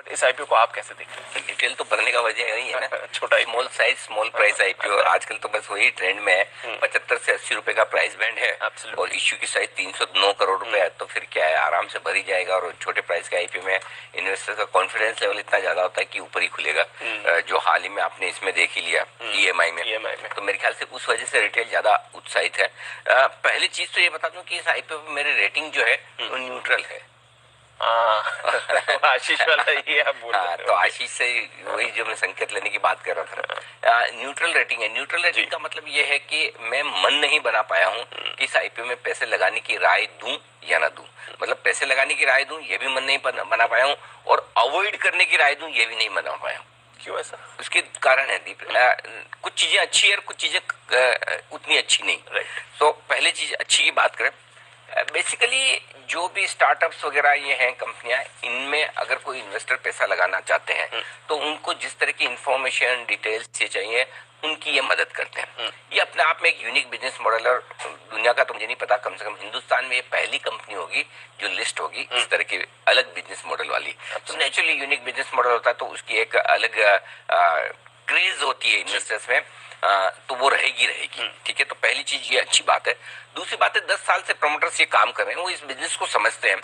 इस आईपीओ को आप कैसे देखते हैं? डिटेल तो भरने का वजह नहीं है ना। छोटा small size small price IPO आजकल तो बस वही ट्रेंड में है। 75 से 80 रुपए का प्राइस बैंड है और इश्यू की साइज 309 करोड़ रुपए है, तो फिर क्या है, आराम से भरी जाएगा। और छोटे प्राइस के आईपीओ में इन्वेस्टर का कॉन्फिडेंस लेवल इतना ज्यादा होता है कि ऊपर ही खुलेगा, जो हाल ही में आपने इसमें देख ही लिया ईएमआई में। तो मेरे ख्याल से उस वजह से रिटेल ज्यादा उत्साहित है। पहली चीज तो ये बता दूं कि इस आईपीओ पे मेरे रेटिंग जो है वो न्यूट्रल है। आशीष वाला ये आप बोल रहे हो। तो आशीष से वही जो मैं संकेत लेने की बात कर रहा था, न्यूट्रल रेटिंग है। न्यूट्रल रेटिंग का मतलब ये है कि मैं मन नहीं बना पाया हूँ कि इस आईपीओ में पैसे लगाने की राय दूं या ना दूं। मतलब पैसे लगाने की राय दूं ये भी मन नहीं बना पाया हूँ, और अवॉइड करने की राय दूं ये भी नहीं बना पाया हूँ। क्यों ऐसा? उसके कारण है दीप, कुछ चीजें अच्छी है और कुछ चीजें उतनी अच्छी नहीं। तो पहले चीज अच्छी की बात करें, बेसिकली जो भी स्टार्टअप्स वगैरह ये हैं कंपनियां, इनमें अगर कोई इन्वेस्टर पैसा लगाना चाहते हैं तो उनको जिस तरह की इंफॉर्मेशन डिटेल्स ये चाहिए उनकी ये मदद करते हैं। ये अपने आप में एक यूनिक बिजनेस मॉडल है, और दुनिया का तो मुझे नहीं पता, कम से कम हिंदुस्तान में ये पहली कंपनी होगी जो लिस्ट होगी इस तरह के अलग बिजनेस मॉडल वाली। तो नेचुरली यूनिक बिजनेस मॉडल होता है तो उसकी एक अलग क्रेज होती है इन्वेस्टर्स में, तो वो रहेगी। ठीक है, तो पहली चीज ये अच्छी बात है। दूसरी बात है 10 साल से प्रमोटर्स ये काम कर रहे हैं, वो इस बिजनेस को समझते हैं।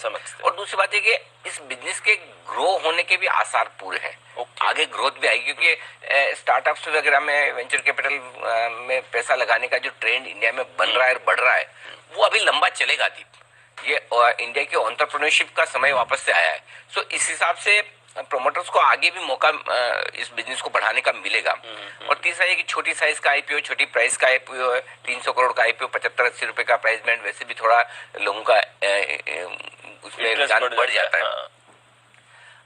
और दूसरी बात है कि इस बिजनेस के ग्रो होने के भी आसार पूरे हैं। आगे ग्रोथ भी आएगी, क्योंकि स्टार्टअप्स वगैरह में वेंचर कैपिटल में पैसा लगाने का जो ट्रेंड इंडिया में बन रहा है और बढ़ रहा है, वो अभी लंबा चलेगा दीप। ये इंडिया के एंटरप्रेन्योरशिप का समय वापस से आया है। सो इस हिसाब से प्रोमोटर्स को आगे भी मौका इस बिजनेस को बढ़ाने का मिलेगा। और तीसरा ये कि छोटी साइज का आईपीओ, छोटी प्राइस का आईपीओ है, 300 करोड़ का आईपीओ, 75-80 रुपए का प्राइस बैंड, वैसे भी थोड़ा लोगों का उसमें रुझान बढ़ जाता है।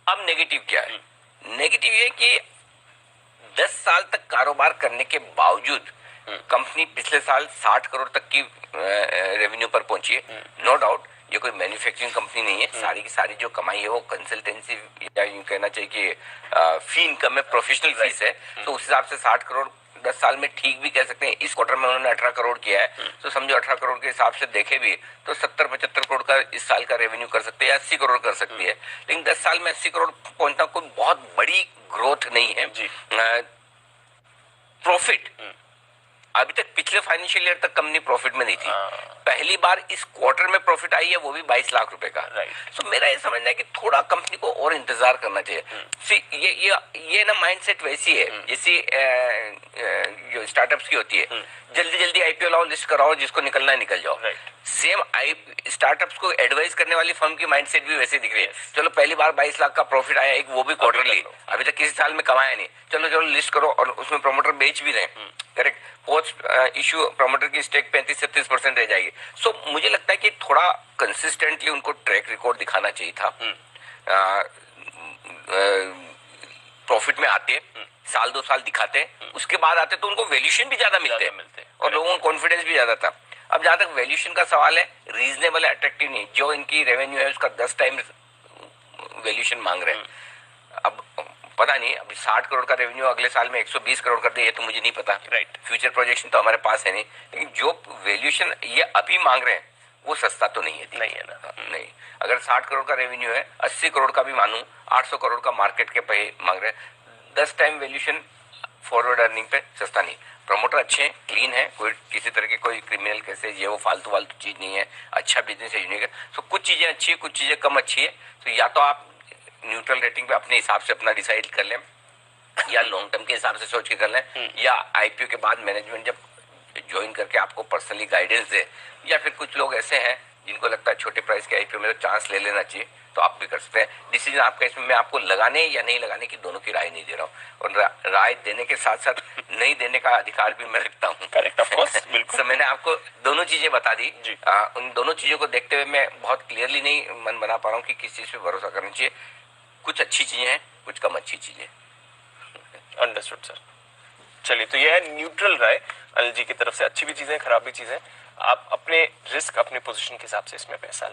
अब नेगेटिव क्या है? नेगेटिव ये कि 10 साल तक कारोबार करने के बावजूद कंपनी पिछले साल 60 करोड़ तक की रेवेन्यू पर पहुंची है। नो डाउट ये कोई मैन्युफैक्चरिंग कंपनी नहीं है, सारी की सारी जो कमाई है वो कंसल्टेंसी या यूं कहना चाहिए कि फी इनकम में प्रोफेशनल फीस है। तो उस हिसाब से 60 करोड़ 10 साल में ठीक भी कह सकते हैं। इस क्वार्टर में उन्होंने 18 करोड़ किया है, तो समझो 18 करोड़ के हिसाब से देखे भी तो 70-75 करोड़ का इस साल का रेवेन्यू कर सकते हैं, 80 करोड़ कर सकती है। लेकिन 10 साल में 80 करोड़ पहुंचना कोई बहुत बड़ी ग्रोथ नहीं है। प्रॉफिट अभी तक पिछले फाइनेंशियल ईयर तक कंपनी प्रॉफिट में नहीं थी। पहली बार इस क्वार्टर में प्रॉफिट आई है, वो भी 22 लाख रुपए का। तो मेरा ये समझना है कि थोड़ा कंपनी को और इंतजार करना चाहिए। ये ना माइंडसेट वैसी है जैसी जो स्टार्टअप्स की होती है, जल्दी जल्दी आईपीओ लाओ, लिस्ट कराओ, जिसको निकलना है निकल जाओ। सेम स्टार्टअप्स को एडवाइस करने वाली फर्म की माइंडसेट भी वैसे दिख रही है। चलो पहली बार 22 लाख का प्रॉफिट आया, एक वो भी क्वार्टरली, अभी तक किसी साल में कमाया नहीं, चलो लिस्ट करो। और उसमें प्रमोटर बेच भी रहे, करेक्ट। पोस्ट इश्यू प्रमोटर की स्टेक 35-37% रह जाएगी। सो मुझे लगता है कि थोड़ा कंसिस्टेंटली उनको ट्रैक रिकॉर्ड दिखाना चाहिए था। प्रॉफिट में आते, साल 2 साल दिखाते, उसके बाद आते तो उनको वैल्यूएशन भी ज्यादा मिलते और लोगों को कॉन्फिडेंस भी ज्यादा था। अब जहां तक वैल्यूएशन का सवाल है, रीजनेबल है, अट्रैक्टिव नहीं। जो इनकी रेवेन्यू है उसका 10 टाइम वैल्यूएशन मांग रहे हैं। अब पता नहीं, अभी 60 करोड़ का रेवेन्यू अगले साल में 120 करोड़ कर दे, ये तो मुझे नहीं पता। फ्यूचर प्रोजेक्शन तो हमारे पास है नहीं, लेकिन जो वैल्यूएशन ये अभी मांग रहे हैं वो सस्ता तो नहीं है। नहीं है ना? नहीं। अगर 60 करोड़ का रेवेन्यू है, 80 करोड़ का भी मानूं, 800 करोड़ का मार्केट के पे मांग रहे हैं, 10 टाइम वैल्यूएशन फॉरवर्ड अर्निंग पे सस्ता नहीं। प्रमोटर अच्छे हैं, क्लीन है, कोई किसी तरह के कोई क्रिमिनल केसेज ये वो फालतू चीज नहीं है, अच्छा बिजनेस है, यूनिक है। तो कुछ चीजें अच्छी है, कुछ चीजें कम अच्छी है। तो या तो आप न्यूट्रल रेटिंग पे अपने हिसाब से अपना डिसाइड कर लें, या लॉन्ग टर्म के हिसाब से सोच के कर लें, या आईपीओ के बाद मैनेजमेंट जब ज्वाइन करके आपको पर्सनली गाइडेंस दे। या फिर कुछ लोग ऐसे हैं जिनको लगता है छोटे प्राइस के आईपीओ में तो चांस ले लेना चाहिए, तो आप भी कर सकते हैं। डिसीजन आपका, इसमें मैं आपको लगाने या नहीं लगाने की दोनों की राय नहीं दे रहा हूँ, और राय देने के साथ साथ नहीं देने का अधिकार भी मैं रखता हूँ। करेक्ट, ऑफ कोर्स, बिल्कुल। मैंने आपको दोनों चीजें बता दी। उन दोनों चीजों को देखते हुए मैं बहुत क्लियरली नहीं मन बना पा रहा हूँ कि किस चीज पे भरोसा करना चाहिए। कुछ अच्छी चीजें हैं, कुछ कम अच्छी चीजें। Understood sir. चलिए, तो यह है न्यूट्रल राय अनिल जी की तरफ से। अच्छी भी चीजें, खराब भी चीजें, आप अपने रिस्क, अपने पोजीशन के हिसाब से इसमें पैसा